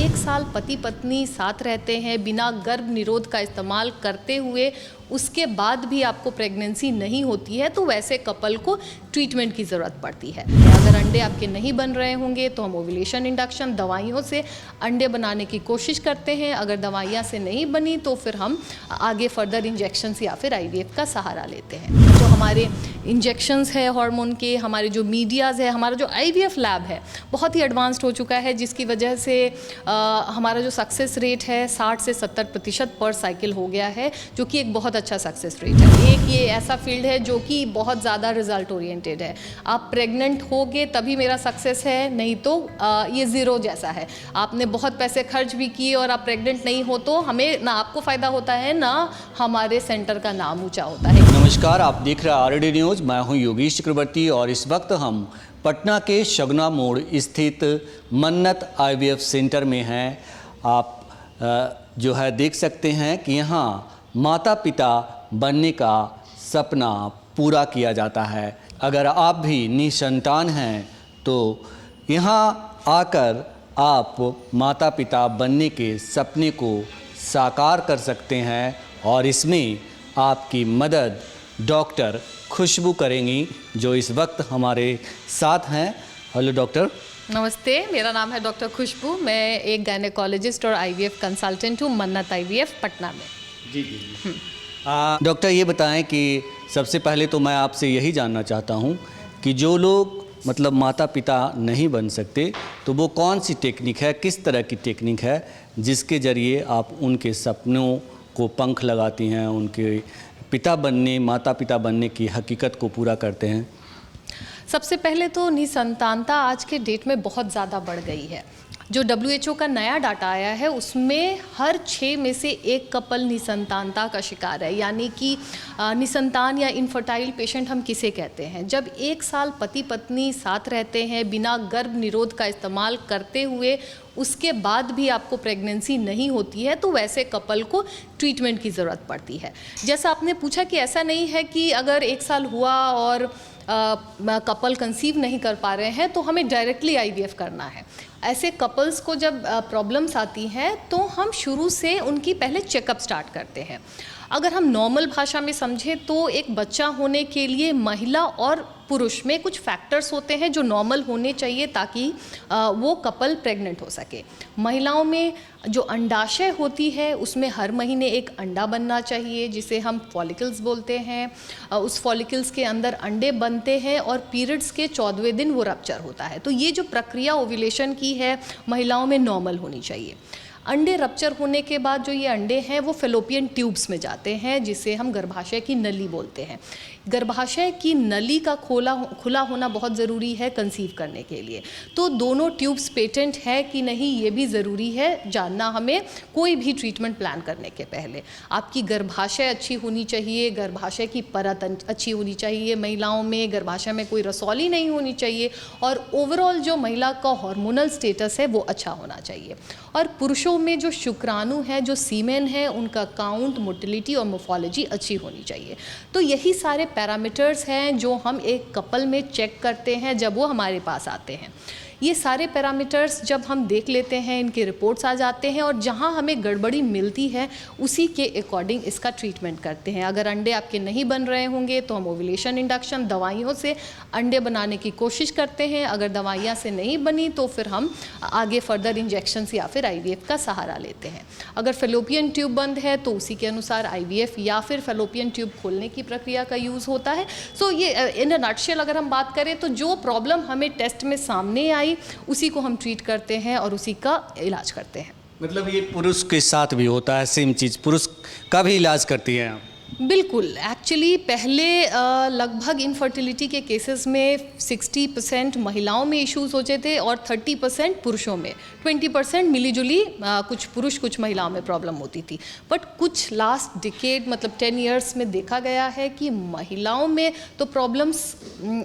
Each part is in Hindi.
1 साल पति पत्नी साथ रहते हैं बिना गर्भ निरोध का इस्तेमाल करते हुए, उसके बाद भी आपको प्रेगनेंसी नहीं होती है, तो वैसे कपल को ट्रीटमेंट की ज़रूरत पड़ती है। अगर अंडे आपके नहीं बन रहे होंगे तो हम ओव्यूलेशन इंडक्शन दवाइयों से अंडे बनाने की कोशिश करते हैं। अगर दवाइयाँ से नहीं बनी तो फिर हम आगे फर्दर इंजेक्शंस या फिर IVF का सहारा लेते हैं। जो हमारे इंजेक्शंस है हार्मोन के, हमारे जो मीडियाज़ है, हमारा जो IVF लैब है बहुत ही एडवांस्ड हो चुका है, जिसकी वजह से हमारा जो सक्सेस रेट है 60 से 70% पर साइकिल हो गया है, जो कि एक बहुत अच्छा सक्सेस रेट है। एक ये ऐसा फील्ड है जो कि बहुत ज़्यादा रिजल्ट ओरिएंटेड है। आप प्रेग्नेंट होगे तभी मेरा सक्सेस है, नहीं तो ये ज़ीरो जैसा है। आपने बहुत पैसे खर्च भी किए और आप प्रेग्नेंट नहीं हो तो हमें ना आपको फ़ायदा होता है ना हमारे सेंटर का नाम ऊँचा होता है। नमस्कार, आप देख रहे हैं RD न्यूज़। मैं हूं योगेश चक्रवर्ती और इस वक्त हम पटना के शगुना मोड़ स्थित मन्नत IVF सेंटर में हैं। आप जो है देख सकते हैं कि यहाँ माता पिता बनने का सपना पूरा किया जाता है। अगर आप भी निसंतान हैं तो यहाँ आकर आप माता पिता बनने के सपने को साकार कर सकते हैं और इसमें आपकी मदद डॉक्टर खुशबू करेंगी, जो इस वक्त हमारे साथ हैं। Hello doctor. नमस्ते, मेरा नाम है डॉक्टर खुशबू। मैं एक गायनेकोलॉजिस्ट और IVF कंसल्टेंट हूँ मन्नत IVF पटना में। जी जी जी। डॉक्टर ये बताएं कि सबसे पहले तो मैं आपसे यही जानना चाहता हूँ कि जो लोग मतलब माता पिता नहीं बन सकते तो वो कौन सी टेक्निक है, किस तरह की टेक्निक है जिसके ज़रिए आप उनके सपनों को पंख लगाती हैं, उनके पिता बनने, माता पिता बनने की हकीकत को पूरा करते हैं? सबसे पहले तो निसंतानता आज के डेट में बहुत ज़्यादा बढ़ गई है। जो WHO का नया डाटा आया है उसमें हर 6 में से 1 कपल निसंतानता का शिकार है। यानी कि निसंतान या इनफर्टाइल पेशेंट हम किसे कहते हैं? जब 1 साल पति पत्नी साथ रहते हैं बिना गर्भ निरोध का इस्तेमाल करते हुए, उसके बाद भी आपको प्रेगनेंसी नहीं होती है, तो वैसे कपल को ट्रीटमेंट की ज़रूरत पड़ती है। जैसा आपने पूछा कि ऐसा नहीं है कि अगर 1 साल हुआ और कपल कंसीव नहीं कर पा रहे हैं तो हमें डायरेक्टली IVF करना है। ऐसे कपल्स को जब प्रॉब्लम्स आती हैं तो हम शुरू से उनकी पहले चेकअप स्टार्ट करते हैं। अगर हम नॉर्मल भाषा में समझें तो एक बच्चा होने के लिए महिला और पुरुष में कुछ फैक्टर्स होते हैं जो नॉर्मल होने चाहिए ताकि वो कपल प्रेग्नेंट हो सके। महिलाओं में जो अंडाशय होती है उसमें हर महीने एक अंडा बनना चाहिए, जिसे हम फॉलिकल्स बोलते हैं। उस फॉलिकल्स के अंदर अंडे बनते हैं और पीरियड्स के 14वें दिन वो रप्चर होता है। तो ये जो प्रक्रिया ओव्यूलेशन की है महिलाओं में नॉर्मल होनी चाहिए। अंडे रप्चर होने के बाद जो ये अंडे हैं वो फेलोपियन ट्यूब्स में जाते हैं, जिसे हम गर्भाशय की नली बोलते हैं। गर्भाशय की नली का खुला होना बहुत ज़रूरी है कंसीव करने के लिए। तो दोनों ट्यूब्स पेटेंट है कि नहीं ये भी ज़रूरी है जानना हमें कोई भी ट्रीटमेंट प्लान करने के पहले। आपकी गर्भाशय अच्छी होनी चाहिए, गर्भाशय की परत अच्छी होनी चाहिए, महिलाओं में गर्भाशय में कोई रसौली नहीं होनी चाहिए और ओवरऑल जो महिला का हार्मोनल स्टेटस है वो अच्छा होना चाहिए। और पुरुषों में जो शुक्राणु है, जो सीमेन है, उनका काउंट, मोटिलिटी और मोर्फोलॉजी अच्छी होनी चाहिए। तो यही सारे पैरामीटर्स हैं जो हम एक कपल में चेक करते हैं जब वो हमारे पास आते हैं। ये सारे पैरामीटर्स जब हम देख लेते हैं, इनके रिपोर्ट्स आ जाते हैं और जहाँ हमें गड़बड़ी मिलती है उसी के अकॉर्डिंग इसका ट्रीटमेंट करते हैं। अगर अंडे आपके नहीं बन रहे होंगे तो हम ओव्यूलेशन इंडक्शन दवाइयों से अंडे बनाने की कोशिश करते हैं। अगर दवाइयाँ से नहीं बनी तो फिर हम आगे फर्दर इंजेक्शंस या फिर IVF का सहारा लेते हैं। अगर फेलोपियन ट्यूब बंद है तो उसी के अनुसार IVF या फिर फेलोपियन ट्यूब खोलने की प्रक्रिया का यूज़ होता है। सो ये इन अ नटशेल अगर हम बात करें तो जो प्रॉब्लम हमें टेस्ट में सामने आई उसी को हम ट्रीट करते हैं और उसी का इलाज करते हैं। मतलब ये पुरुष के साथ भी होता है सेम चीज़, पुरुष का भी इलाज करती हैं आप? बिल्कुल। एक्चुअली पहले लगभग इनफर्टिलिटी के केसेस में 60% महिलाओं में इश्यूज़ होते थे और 30% पुरुषों में, 20% मिलीजुली कुछ पुरुष कुछ महिलाओं में प्रॉब्लम होती थी। बट कुछ लास्ट डिकेड मतलब 10 इयर्स में देखा गया है कि महिलाओं में तो प्रॉब्लम्स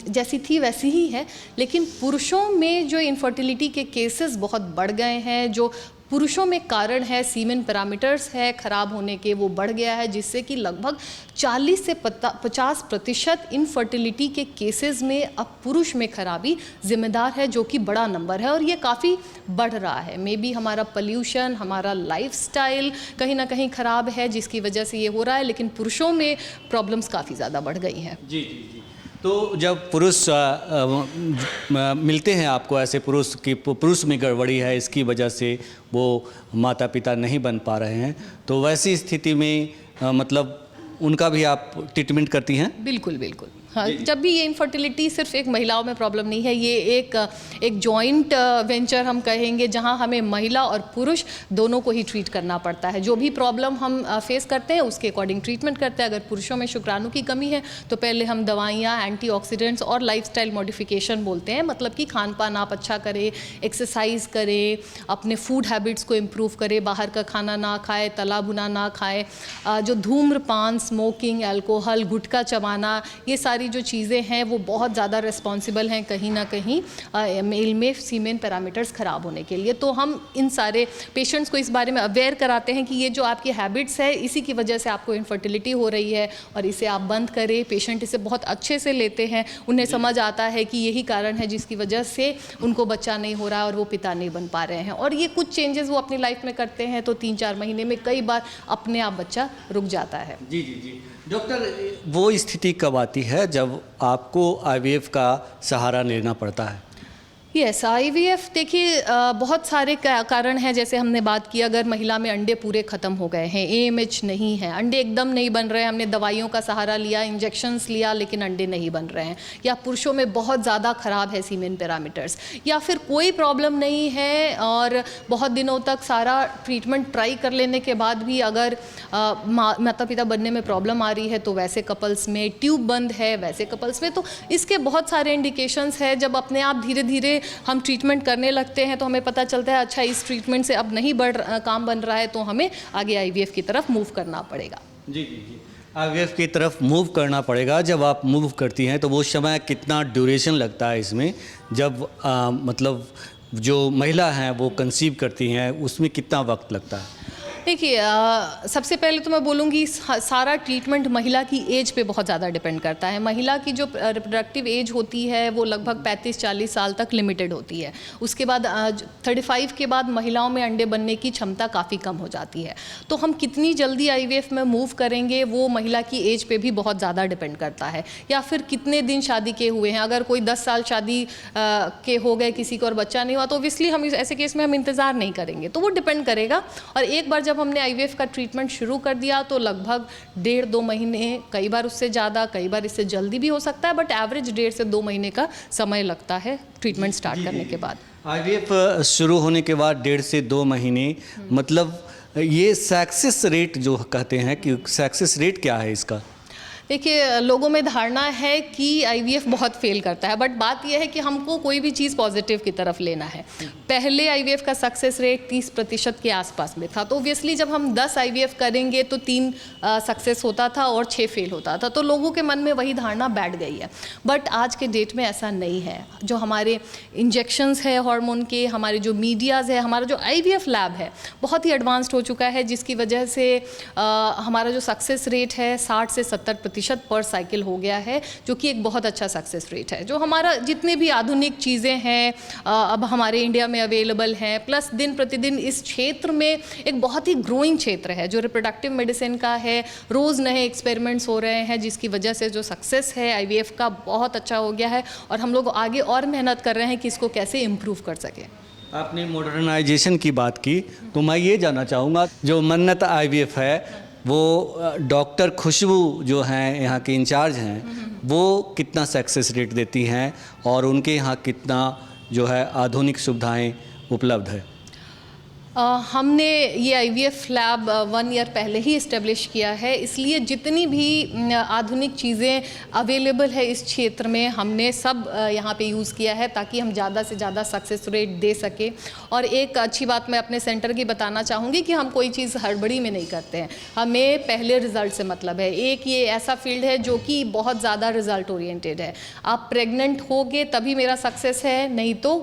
जैसी थी वैसी ही है, लेकिन पुरुषों में जो इनफर्टिलिटी के केसेस बहुत बढ़ गए हैं, जो पुरुषों में कारण है सीमेन पैरामीटर्स है खराब होने के, वो बढ़ गया है, जिससे कि लगभग 40 से 50% इनफर्टिलिटी के केसेस में अब पुरुष में खराबी जिम्मेदार है, जो कि बड़ा नंबर है और ये काफ़ी बढ़ रहा है। मे बी हमारा पोल्यूशन, हमारा लाइफस्टाइल कहीं ना कहीं ख़राब है जिसकी वजह से ये हो रहा है, लेकिन पुरुषों में प्रॉब्लम्स काफ़ी ज़्यादा बढ़ गई हैं। जी जी जी। तो जब पुरुष मिलते हैं आपको, ऐसे पुरुष में गड़बड़ी है, इसकी वजह से वो माता पिता नहीं बन पा रहे हैं, तो वैसी स्थिति में मतलब उनका भी आप ट्रीटमेंट करती हैं? बिल्कुल बिल्कुल, हाँ। जब भी ये इनफर्टिलिटी सिर्फ एक महिलाओं में प्रॉब्लम नहीं है, ये एक जॉइंट वेंचर हम कहेंगे, जहां हमें महिला और पुरुष दोनों को ही ट्रीट करना पड़ता है। जो भी प्रॉब्लम हम फेस करते हैं उसके अकॉर्डिंग ट्रीटमेंट करते हैं। अगर पुरुषों में शुक्राणु की कमी है तो पहले हम दवाइयाँ, एंटीऑक्सीडेंट्स और लाइफस्टाइल मॉडिफिकेशन बोलते हैं, मतलब कि खान पान आप अच्छा करें, एक्सरसाइज करें, अपने फूड हैबिट्स को इम्प्रूव करें, बाहर का खाना ना खाए, तला भुना ना खाए, जो धूम्रपान, स्मोकिंग, अल्कोहल, गुटखा चबाना, ये सारी जो चीज़ें हैं वो बहुत ज़्यादा रिस्पॉन्सिबल हैं कहीं ना कहीं मेल में सीमेन पैरामीटर्स ख़राब होने के लिए। तो हम इन सारे पेशेंट्स को इस बारे में अवेयर कराते हैं कि ये जो आपकी हैबिट्स है, इसी की वजह से आपको इनफर्टिलिटी हो रही है और इसे आप बंद करें। पेशेंट इसे बहुत अच्छे से लेते हैं, उन्हें समझ आता है कि यही कारण है जिसकी वजह से उनको बच्चा नहीं हो रहा और वो पिता नहीं बन पा रहे हैं, और ये कुछ चेंजेस वो अपनी लाइफ में करते हैं तो 3-4 महीने में कई बार अपने आप बच्चा रुक जाता है। जी जी जी। डॉक्टर, वो स्थिति कब आती है जब आपको आईवीएफ का सहारा लेना पड़ता है? यस, आईवीएफ देखिए बहुत सारे कारण हैं। जैसे हमने बात की, अगर महिला में अंडे पूरे ख़त्म हो गए हैं, एएमएच नहीं है, अंडे एकदम नहीं बन रहे हैं, हमने दवाइयों का सहारा लिया, इंजेक्शंस लिया, लेकिन अंडे नहीं बन रहे हैं, या पुरुषों में बहुत ज़्यादा ख़राब है सीमेन पैरामीटर्स, या फिर कोई प्रॉब्लम नहीं है और बहुत दिनों तक सारा ट्रीटमेंट ट्राई कर लेने के बाद भी अगर माता पिता बनने में प्रॉब्लम आ रही है, तो वैसे कपल्स में ट्यूब बंद है, वैसे कपल्स में, तो इसके बहुत सारे इंडिकेशंस है। जब अपने आप धीरे धीरे हम ट्रीटमेंट करने लगते हैं तो हमें पता चलता है अच्छा इस ट्रीटमेंट से अब नहीं काम बन रहा है, तो हमें आगे आईवीएफ की तरफ मूव करना पड़ेगा। जी जी जी, आईवीएफ की तरफ मूव करना पड़ेगा। जब आप मूव करती हैं तो वो समय कितना ड्यूरेशन लगता है इसमें? जब मतलब जो महिला हैं वो कंसीव करती हैं, उसमें कितना वक्त लगता है? देखिए सबसे पहले तो मैं बोलूँगी सारा ट्रीटमेंट महिला की एज पे बहुत ज़्यादा डिपेंड करता है। महिला की जो रिप्रोडक्टिव एज होती है वो लगभग 35-40 साल तक लिमिटेड होती है। उसके बाद 35 के बाद महिलाओं में अंडे बनने की क्षमता काफ़ी कम हो जाती है। तो हम कितनी जल्दी आईवीएफ में मूव करेंगे वो महिला की एज पे भी बहुत ज़्यादा डिपेंड करता है, या फिर कितने दिन शादी के हुए हैं। अगर कोई 10 साल शादी के हो गए किसी को और बच्चा नहीं हुआ, तो ऑब्वियसली हम ऐसे केस में हम इंतज़ार नहीं करेंगे, तो वो डिपेंड करेगा। और एक बार जब हमने आईवीएफ का ट्रीटमेंट शुरू कर दिया तो लगभग 1.5-2 महीने, कई बार उससे ज़्यादा, कई बार इससे जल्दी भी हो सकता है, बट एवरेज 1.5 से 2 महीने का समय लगता है ट्रीटमेंट स्टार्ट करने के बाद। आईवीएफ शुरू होने के बाद 1.5 से 2 महीने, मतलब ये सक्सेस रेट जो कहते हैं कि सक्सेस रेट क्या है इसका? देखिए लोगों में धारणा है कि आईवीएफ बहुत फेल करता है, बट बात यह है कि हमको कोई भी चीज़ पॉजिटिव की तरफ लेना है। पहले आईवीएफ का सक्सेस रेट 30% के आसपास में था, तो ऑब्वियसली जब हम 10 आईवीएफ करेंगे तो 3 सक्सेस होता था और 6 फेल होता था, तो लोगों के मन में वही धारणा बैठ गई है। बट आज के डेट में ऐसा नहीं है। जो हमारे इंजेक्शंस है हार्मोन के, हमारे जो मीडियाज़ है, हमारा जो आईवीएफ लैब है बहुत ही एडवांस्ड हो चुका है, जिसकी वजह से हमारा जो सक्सेस रेट है 60 से 70% पर साइकिल हो गया है, जो कि एक बहुत अच्छा सक्सेस रेट है। जो हमारा जितने भी आधुनिक चीज़ें हैं अब हमारे इंडिया में अवेलेबल हैं, प्लस दिन प्रतिदिन इस क्षेत्र में एक बहुत ही ग्रोइंग क्षेत्र है जो रिप्रोडक्टिव मेडिसिन का है। रोज़ नए एक्सपेरिमेंट्स हो रहे हैं, जिसकी वजह से जो सक्सेस है आईवीएफ का बहुत अच्छा हो गया है, और हम लोग आगे और मेहनत कर रहे हैं कि इसको कैसे इम्प्रूव कर सकें। आपने मॉडर्नाइजेशन की बात की, तो मैं ये जानना चाहूँगा, जो मन्नत आईवीएफ है वो डॉक्टर खुशबू जो हैं यहाँ के इंचार्ज हैं, वो कितना सक्सेस रेट देती हैं और उनके यहाँ कितना जो है आधुनिक सुविधाएं उपलब्ध है? हमने ये आईवीएफ लैब 1 ईयर पहले ही इस्टेब्लिश किया है, इसलिए जितनी भी आधुनिक चीज़ें अवेलेबल है इस क्षेत्र में हमने सब यहाँ पे यूज़ किया है, ताकि हम ज़्यादा से ज़्यादा सक्सेस रेट दे सकें। और एक अच्छी बात मैं अपने सेंटर की बताना चाहूँगी कि हम कोई चीज़ हड़बड़ी में नहीं करते हैं, हमें पहले रिज़ल्ट से मतलब है। एक ये ऐसा फील्ड है जो कि बहुत ज़्यादा रिज़ल्ट ओरिएंटेड है। आप प्रेग्नेंट होगे तभी मेरा सक्सेस है, नहीं तो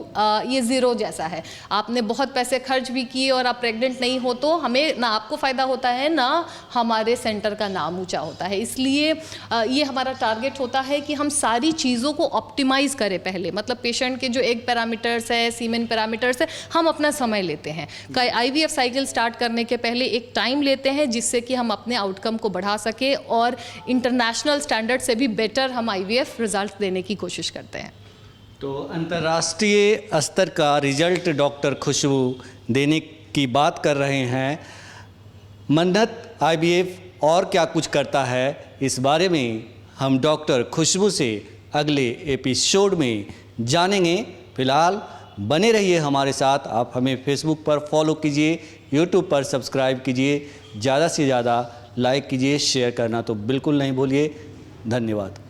ये ज़ीरो जैसा है। आपने बहुत पैसे खर्च भी किए और आप प्रेग्नेंट नहीं हो तो हमें ना आपको फ़ायदा होता है ना हमारे सेंटर का नाम ऊंचा होता है। इसलिए ये हमारा टारगेट होता है कि हम सारी चीज़ों को ऑप्टिमाइज़ करें पहले, मतलब पेशेंट के जो एग पैरामीटर्स है, सीमेन पैरामीटर्स है, हम अपना समय लेते हैं। IVF साइकिल स्टार्ट करने के पहले एक टाइम लेते हैं जिससे कि हम अपने आउटकम को बढ़ा सके और इंटरनेशनल स्टैंडर्ड से भी बेटर हम IVF रिजल्ट देने की कोशिश करते हैं। तो अंतर्राष्ट्रीय स्तर का रिजल्ट डॉक्टर खुशबू देने की बात कर रहे हैं। मन्नत IVF और क्या कुछ करता है, इस बारे में हम डॉक्टर खुशबू से अगले एपिसोड में जानेंगे। फिलहाल बने रहिए हमारे साथ। आप हमें फेसबुक पर फॉलो कीजिए, यूट्यूब पर सब्सक्राइब कीजिए, ज़्यादा से ज़्यादा लाइक कीजिए, शेयर करना तो बिल्कुल नहीं भूलिए। धन्यवाद।